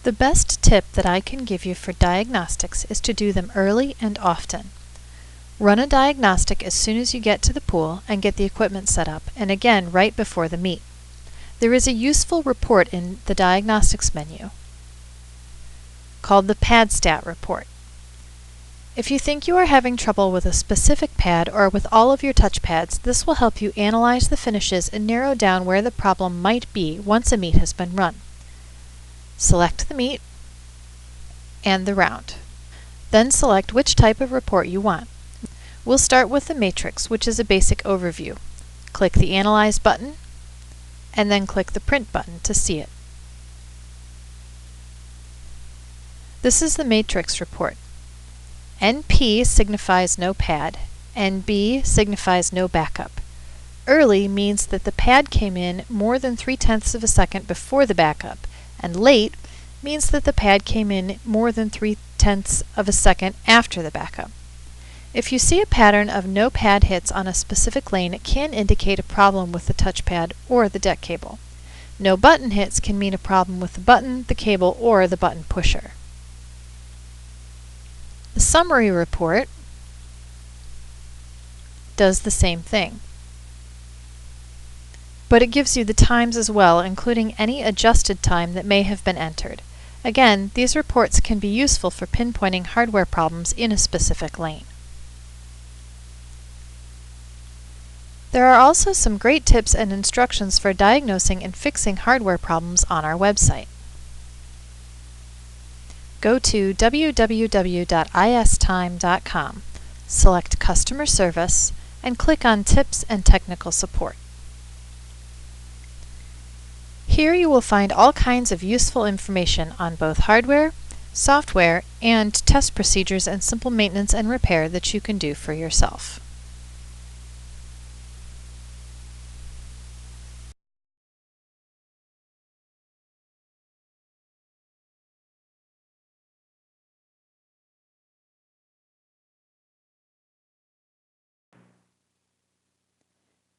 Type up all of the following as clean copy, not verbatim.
The best tip that I can give you for diagnostics is to do them early and often. Run a diagnostic as soon as you get to the pool and get the equipment set up, and again right before the meet. There is a useful report in the diagnostics menu called the pad stat report. If you think you are having trouble with a specific pad or with all of your touch pads, this will help you analyze the finishes and narrow down where the problem might be once a meet has been run. Select the meet and the round. Then select which type of report you want. We'll start with the matrix, which is a basic overview. Click the Analyze button, and then click the Print button to see it. This is the matrix report. NP signifies no pad, NB signifies no backup. Early means that the pad came in more than 3/10 of a second before the backup, and late means that the pad came in more than 3/10 of a second after the backup. If you see a pattern of no pad hits on a specific lane, it can indicate a problem with the touchpad or the deck cable. No button hits can mean a problem with the button, the cable, or the button pusher. The summary report does the same thing, but it gives you the times as well, including any adjusted time that may have been entered. Again, these reports can be useful for pinpointing hardware problems in a specific lane. There are also some great tips and instructions for diagnosing and fixing hardware problems on our website. Go to www.istime.com, select Customer Service, and click on Tips and Technical Support. Here you will find all kinds of useful information on both hardware, software, and test procedures and simple maintenance and repair that you can do for yourself.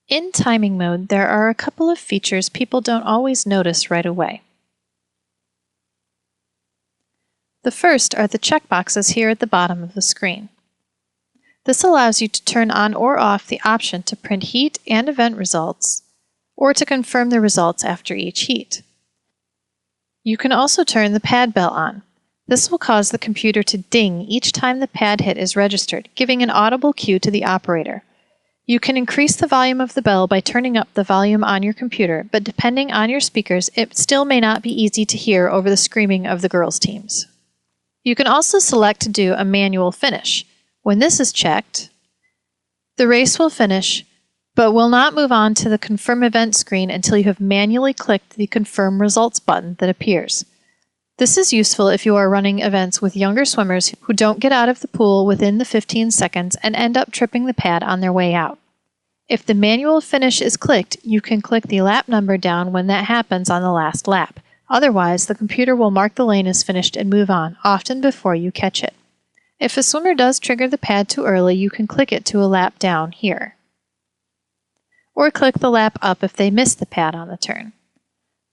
In timing mode, there are a couple of features people don't always notice right away. The first are the checkboxes here at the bottom of the screen. This allows you to turn on or off the option to print heat and event results, or to confirm the results after each heat. You can also turn the pad bell on. This will cause the computer to ding each time the pad hit is registered, giving an audible cue to the operator. You can increase the volume of the bell by turning up the volume on your computer, but depending on your speakers, it still may not be easy to hear over the screaming of the girls' teams. You can also select to do a manual finish. When this is checked, the race will finish, but will not move on to the Confirm Event screen until you have manually clicked the Confirm Results button that appears. This is useful if you are running events with younger swimmers who don't get out of the pool within the 15 seconds and end up tripping the pad on their way out. If the manual finish is clicked, you can click the lap number down when that happens on the last lap. Otherwise, the computer will mark the lane as finished and move on, often before you catch it. If a swimmer does trigger the pad too early, you can click it to a lap down here. Or click the lap up if they miss the pad on the turn.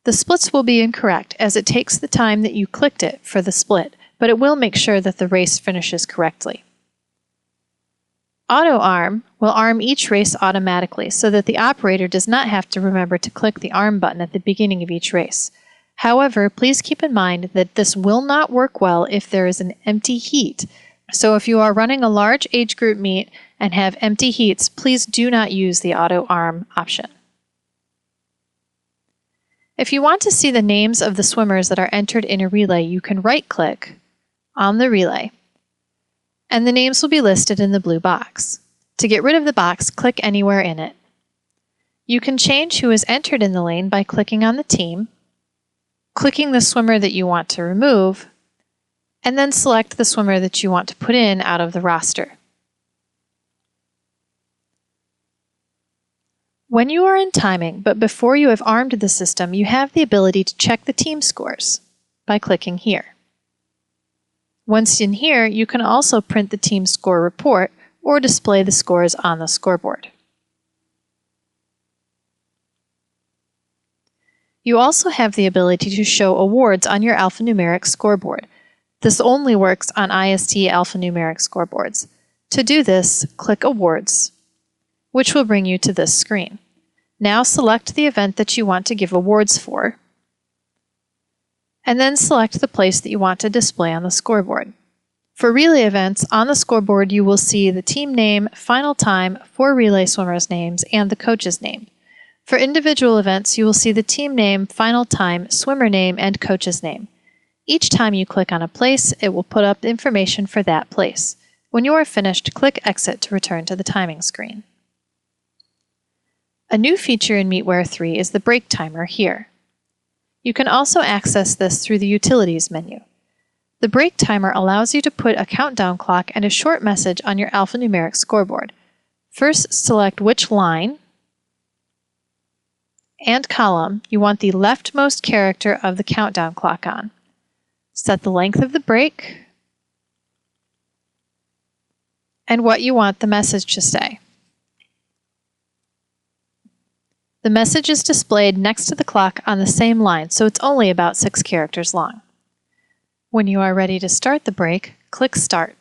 The splits will be incorrect, as it takes the time that you clicked it for the split, but it will make sure that the race finishes correctly. Auto Arm will arm each race automatically so that the operator does not have to remember to click the arm button at the beginning of each race. However, please keep in mind that this will not work well if there is an empty heat. So if you are running a large age group meet and have empty heats, please do not use the Auto Arm option. If you want to see the names of the swimmers that are entered in a relay, you can right-click on the relay, and the names will be listed in the blue box. To get rid of the box, click anywhere in it. You can change who is entered in the lane by clicking on the team, clicking the swimmer that you want to remove, and then select the swimmer that you want to put in out of the roster. When you are in timing, but before you have armed the system, you have the ability to check the team scores by clicking here. Once in here, you can also print the team score report or display the scores on the scoreboard. You also have the ability to show awards on your alphanumeric scoreboard. This only works on IST alphanumeric scoreboards. To do this, click Awards, which will bring you to this screen. Now select the event that you want to give awards for, and then select the place that you want to display on the scoreboard. For relay events, on the scoreboard you will see the team name, final time, 4 relay swimmers' names, and the coach's name. For individual events, you will see the team name, final time, swimmer name, and coach's name. Each time you click on a place, it will put up information for that place. When you are finished, click Exit to return to the timing screen. A new feature in MEETWARE 3 is the break timer here. You can also access this through the Utilities menu. The break timer allows you to put a countdown clock and a short message on your alphanumeric scoreboard. First, select which line and column you want the leftmost character of the countdown clock on. Set the length of the break and what you want the message to say. The message is displayed next to the clock on the same line, so it's only about 6 characters long. When you are ready to start the break, click Start.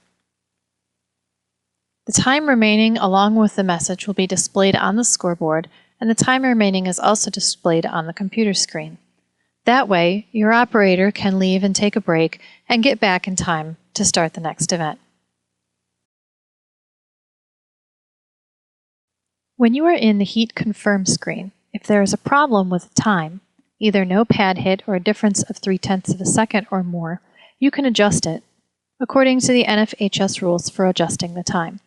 The time remaining along with the message will be displayed on the scoreboard, and the time remaining is also displayed on the computer screen. That way, your operator can leave and take a break and get back in time to start the next event. When you are in the Heat Confirm screen, if there is a problem with time, either no pad hit or a difference of 0.3 of a second or more, you can adjust it according to the NFHS rules for adjusting the time.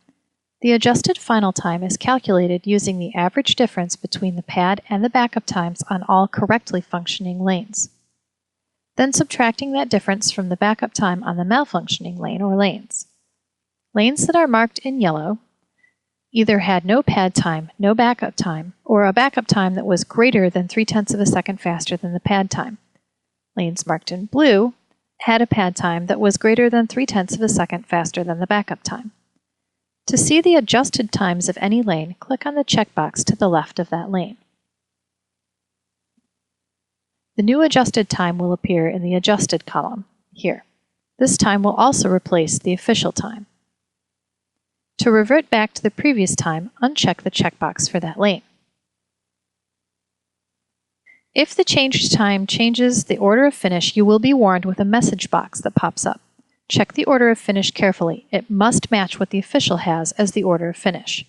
The adjusted final time is calculated using the average difference between the pad and the backup times on all correctly functioning lanes, then subtracting that difference from the backup time on the malfunctioning lane or lanes. Lanes that are marked in yellow either had no pad time, no backup time, or a backup time that was greater than 0.3 of a second faster than the pad time. Lanes marked in blue had a pad time that was greater than 0.3 of a second faster than the backup time. To see the adjusted times of any lane, click on the checkbox to the left of that lane. The new adjusted time will appear in the Adjusted column, here. This time will also replace the official time. To revert back to the previous time, uncheck the checkbox for that lane. If the changed time changes the order of finish, you will be warned with a message box that pops up. Check the order of finish carefully. It must match what the official has as the order of finish.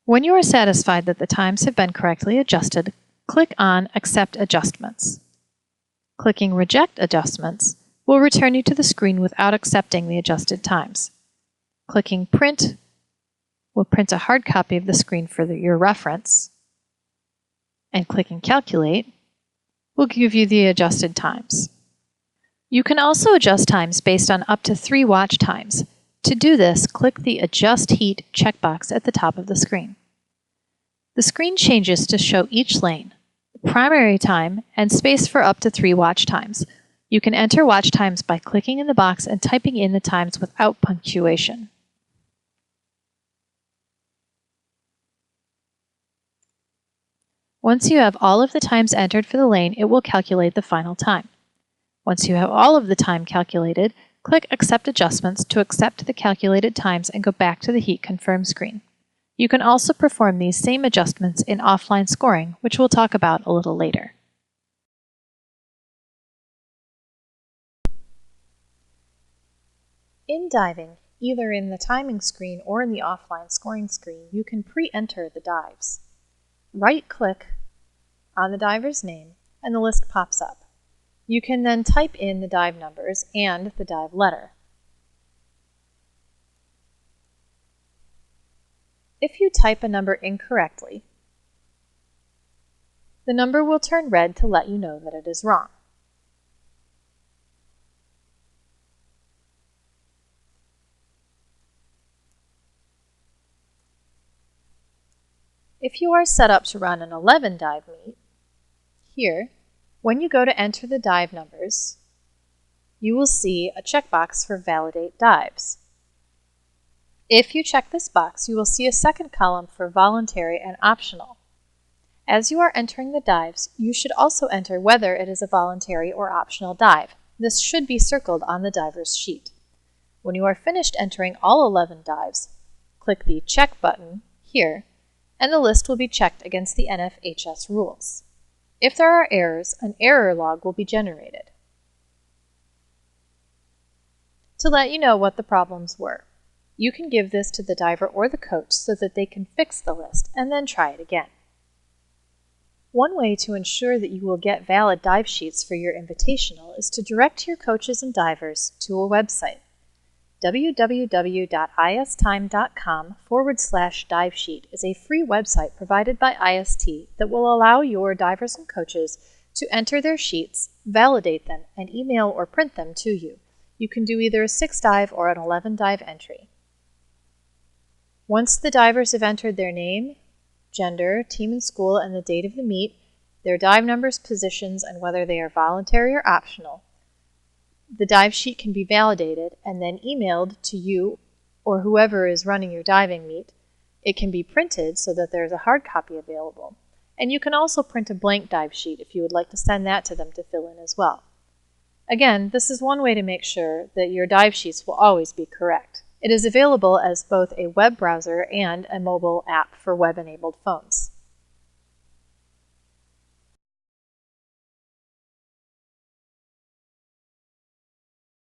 When you are satisfied that the times have been correctly adjusted, click on Accept Adjustments. Clicking Reject Adjustments will return you to the screen without accepting the adjusted times. Clicking Print will print a hard copy of the screen for your reference, and clicking Calculate will give you the adjusted times. You can also adjust times based on up to 3 watch times. To do this, click the Adjust Heat checkbox at the top of the screen. The screen changes to show each lane, primary time, and space for up to 3 watch times. You can enter watch times by clicking in the box and typing in the times without punctuation. Once you have all of the times entered for the lane, it will calculate the final time. Once you have all of the time calculated, click Accept Adjustments to accept the calculated times and go back to the Heat Confirm screen. You can also perform these same adjustments in offline scoring, which we'll talk about a little later. In diving, either in the timing screen or in the offline scoring screen, you can pre-enter the dives. Right-click on the diver's name and the list pops up. You can then type in the dive numbers and the dive letter. If you type a number incorrectly, the number will turn red to let you know that it is wrong. If you are set up to run an 11 dive meet, here, when you go to enter the dive numbers, you will see a checkbox for Validate Dives. If you check this box, you will see a second column for Voluntary and Optional. As you are entering the dives, you should also enter whether it is a voluntary or optional dive. This should be circled on the diver's sheet. When you are finished entering all 11 dives, click the Check button here, and the list will be checked against the NFHS rules. If there are errors, an error log will be generated to let you know what the problems were. You can give this to the diver or the coach so that they can fix the list and then try it again. One way to ensure that you will get valid dive sheets for your invitational is to direct your coaches and divers to a website. www.istime.com/divesheet is a free website provided by IST that will allow your divers and coaches to enter their sheets, validate them, and email or print them to you. You can do either a 6-dive or an 11-dive entry. Once the divers have entered their name, gender, team and school, and the date of the meet, their dive numbers, positions, and whether they are voluntary or optional, the dive sheet can be validated and then emailed to you or whoever is running your diving meet. It can be printed so that there's a hard copy available. And you can also print a blank dive sheet if you would like to send that to them to fill in as well. Again, this is one way to make sure that your dive sheets will always be correct. It is available as both a web browser and a mobile app for web-enabled phones.